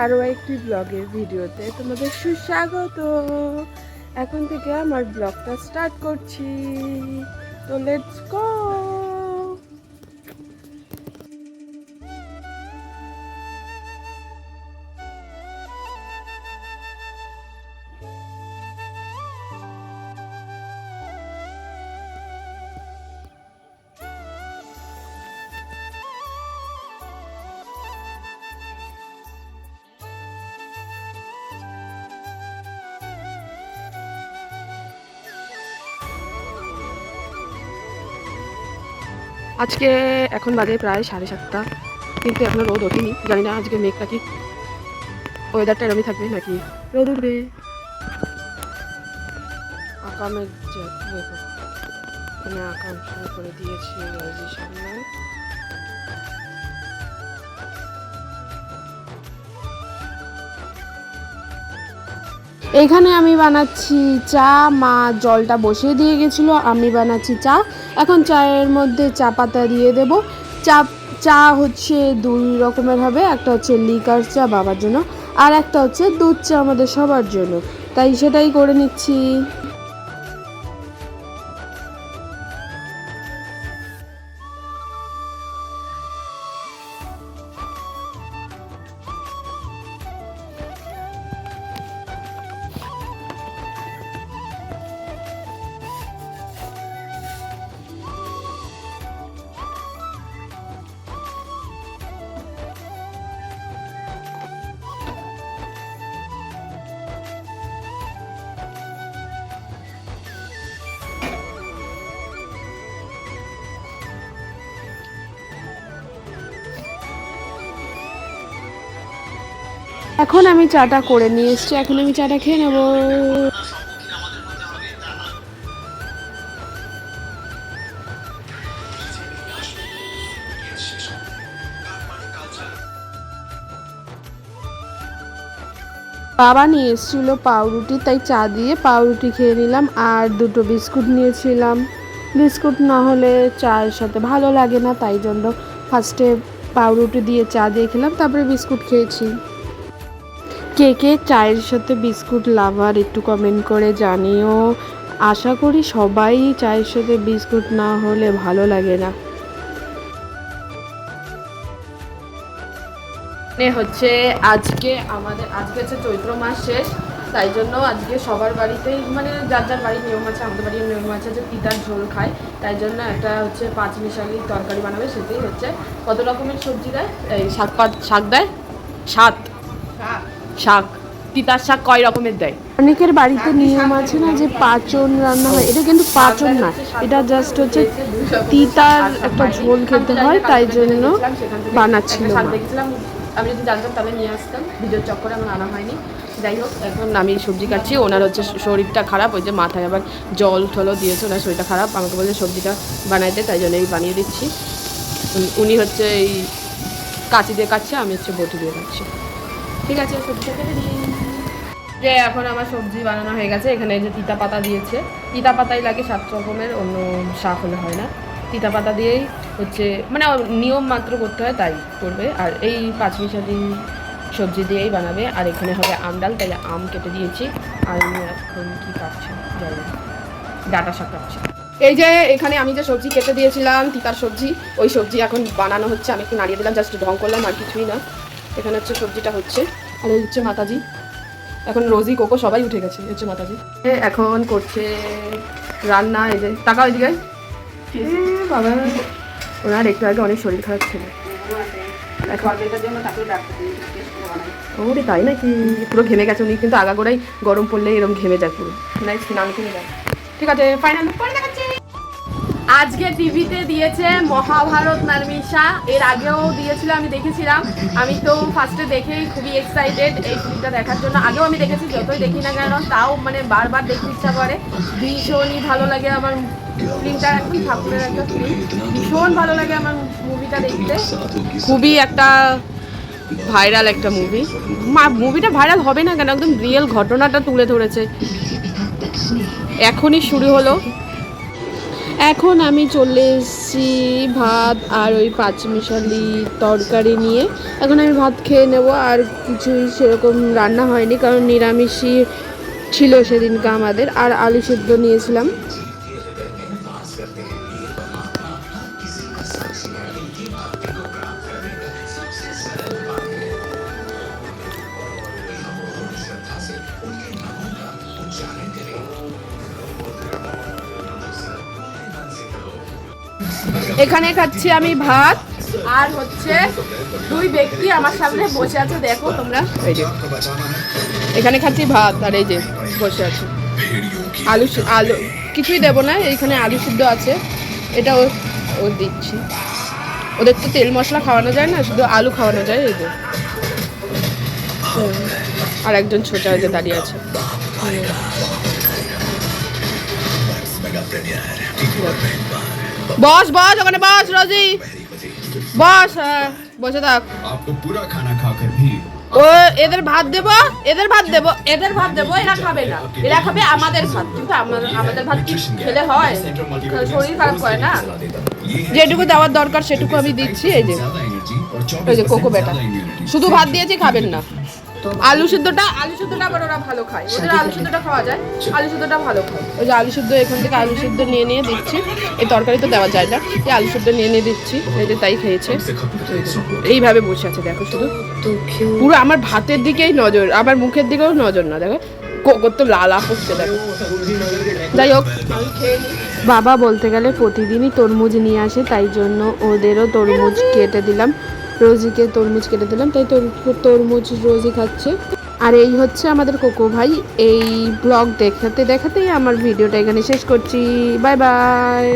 আরও একটি ব্লগের ভিডিওতে তোমাদের সুস্বাগত। এখন থেকে আমার ব্লগটা স্টার্ট করছি, তো লেটস গো। আজকে এখন বাজে প্রায় 7:30, কিন্তু এখনো রোদ ওঠেনি। জানি না আজকে মেঘটা কি ওয়েদারটা এরমই থাকবে নাকি রোদ উঠবে। আকামের দেখো, এখানে আকাম শুরু করে দিয়েছি রোজের সামনে। এখানে আমি বানাচ্ছি চা, মা জলটা বসিয়ে দিয়ে গেছিলো, আমি বানাচ্ছি চা। এখন চায়ের মধ্যে চা পাতা দিয়ে দেব। চা হচ্ছে দুই রকমের হবে, একটা হচ্ছে লিকার চা বাবার জন্য, আর একটা হচ্ছে দুধ চা আমাদের সবার জন্য, তাই সেটাই করে নিচ্ছি। এখন আমি চাটা করে নিয়ে এসেছি, এখন আমি চাটা খেয়ে নেব। বাবা নিয়ে এসেছিল পাউরুটি, তাই চা দিয়ে পাউরুটি খেয়ে নিলাম, আর দুটো বিস্কুট নিয়েছিলাম। বিস্কুট না হলে চায়ের সাথে ভালো লাগে না, তাই জন্য ফার্স্টে পাউরুটি দিয়ে চা দিয়ে খেলাম, তারপরে বিস্কুট খেয়েছি। কে কে চায়ের সাথে বিস্কুট লাভার একটু কমেন্ট করে জানিও। আশা করি সবাই চায়ের সাথে বিস্কুট না হলে ভালো লাগে না। হচ্ছে আজকে হচ্ছে চৈত্র মাস শেষ, তাই জন্য আজকে সবার বাড়িতেই মানে যার যার বাড়ির নিয়ম আছে, আমাদের বাড়ির নিয়ম আছে যে পিতার ঝোল খায়, তাই জন্য একটা হচ্ছে 5 মিশালি তরকারি বানাবে। সেটাই হচ্ছে কত রকমের সবজি দেয়, এই শাক দেয়, শাক তিতার শাক কয় রকমের দেয়। অনেকের বাড়িতে নিয়ম আছে না যে পাচন রান্না হয়, এটা কিন্তু পাচন না, এটা জাস্ট হচ্ছে তিতার একটা ঝোল খেতে হয়, তাই জন্য বানাচ্ছিল। আমি যদি জানতাম তাহলে নিয়ে আসতাম, ভিডিওর চক্করে আমার আনা হয়নি। যাই হোক, এখন আমি সবজি কাটছি। ওনার হচ্ছে শরীরটা খারাপ, ওই যে মাথায় আবার জল ঠলও দিয়েছে, ওনার শরীরটা খারাপ, আমাকে বলছে সবজিটা বানাইতে, তাই জন্য এই বানিয়ে দিচ্ছি। উনি হচ্ছে এই কাঁচি দিয়ে কাটছে, আমি হচ্ছে বটি দিয়ে কাটছি। ঠিক আছে, সবজিটা কেটে দিই। যে এখন আমার সবজি বানানো হয়ে গেছে। এখানে যে তিতা পাতা দিয়েছে, তিতা পাতাই লাগে 7 রকমের, অন্য শাক হলে হয় না। তিতা পাতা দিয়েই হচ্ছে মানে নিয়ম মাত্র করতে হয়, তাই করবে। আর এই 5 মিশালি সবজি দিয়েই বানাবে। আর এখানে হবে আম ডাল, তাই আম কেটে দিয়েছি। আর আমি এখন কী কাটছি জানি, ডাঁটা শাক কাটছি। এই যে এখানে আমি যে সবজি কেটে দিয়েছিলাম তিতার সবজি, ওই সবজি এখন বানানো হচ্ছে। আমি একটু নাড়িয়ে দিলাম, জাস্ট ঢং করলাম, আর কিছুই না। এখানে হচ্ছে সবজিটা হচ্ছে, আর এই হচ্ছে মাতাজি। এখন রোজি কোকো সবাই উঠে গেছে, হচ্ছে মাতাজি এখন করছে রান্না। এই যে টাকা ওইদিকে বাবা, ওনার একটু আগে অনেক শরীর খারাপ ছিল। ওরে তাই নাকি, পুরো ঘেমে গেছে উনি, কিন্তু আগাগোড়াই গরম পড়লে এরকম ঘেমে যায় পুরো। নাই স্নান করে যায়। ঠিক আছে, ফাইনাল পরে দেখাচ্ছি। আজকে টিভিতে দিয়েছে মহাভারত নার্মিশা, এর আগেও দিয়েছিল, আমি দেখেছিলাম। আমি তো ফার্স্টে দেখেই খুবই এক্সাইটেড এই ফিল্মটা দেখার জন্য। আগেও আমি দেখেছি, যতই দেখি না কেন তাও মানে বারবার দেখতে ইচ্ছা করে। ভীষণই ভালো লাগে আমার ফিল্মটা, এখন ঠাকুরের একটা ফিল্ম, ভীষণ ভালো লাগে আমার মুভিটা দেখতে। খুবই একটা ভাইরাল একটা মুভি। মুভিটা ভাইরাল হবে না কেন, একদম রিয়েল ঘটনাটা তুলে ধরেছে। এখনই শুরু হলো, এখন আমি চলে এসেছি ভাত আর ওই পাঁচমিশালি তরকারি নিয়ে। এখন আমি ভাত খেয়ে নেব, আর কিছুই সেরকম রান্না হয়নি কারণ নিরামিষই ছিল সেদিনকে আমাদের। আর আলু সেদ্ধ নিয়েছিলাম। এখানে খাচ্ছি আমি ভাত, আর হচ্ছে দুই ব্যক্তি আমার সামনে বসে আছে, দেখো তোমরা, এই যে এখানে খাচ্ছি ভাত আর এই যে বসে আছে। আলু কিছুই দেবো না, এইখানে আলু সিদ্ধ আছে, এটা ও দিচ্ছি। ওদের তো তেল মশলা খাওয়ানো যায় না, শুধু আলু খাওয়ানো যায়। এই যে আর একজন ছোটা ওই যে দাঁড়িয়ে আছে। বস বস ওখানে বস, রোজি বস, হ্যাঁ বসে থাক। ও এদের ভাত দেবো, এদের ভাত দেবো, এদের ভাত দেবো, এরা খাবে না, এরা খাবে আমাদের ভাত। কিন্তু আমাদের ভাত কি খেলে হয়? শরীর খারাপ করে না। যেটুকু দেওয়ার দরকার সেটুকু আমি দিচ্ছি। এই যে কোকো বেটা, শুধু ভাত দিয়েছি, খাবেন না। আলু সিদ্ধটা আবার ওরা ভালো খায়, ওদের আলু সিদ্ধটা খাওয়া যায়, আলু সিদ্ধটা ভালো খায়। ওই যে আলু সিদ্ধ এখান থেকে আলু সিদ্ধ নিয়ে নিয়ে দিচ্ছি, এই তরকারি তো দেওয়া যায় না, এই আলু সিদ্ধ নিয়ে নিয়ে দিচ্ছি। এই যে তাই খেয়েছে, এইভাবে বসে আছে দেখো, শুধু পুরো আমার ভাতের দিকেই নজর, আমার মুখের দিকেও নজর না। দেখো কোকোর তো লালা পড়ছে দেখো। যাই হোক, বাবা বলতে গেলে প্রতিদিনই তরমুজ নিয়ে আসে, তাই জন্য ওদেরও তরমুজ কেটে দিলাম, রোজিকে তরমুজ কেটে দিলাম, তাই তরমুজ রোজি খাচ্ছে। আর এই হচ্ছে আমাদের কোকো ভাই। এই ব্লগ দেখাতেই আমার ভিডিওটা এখানে শেষ করছি। Bye bye.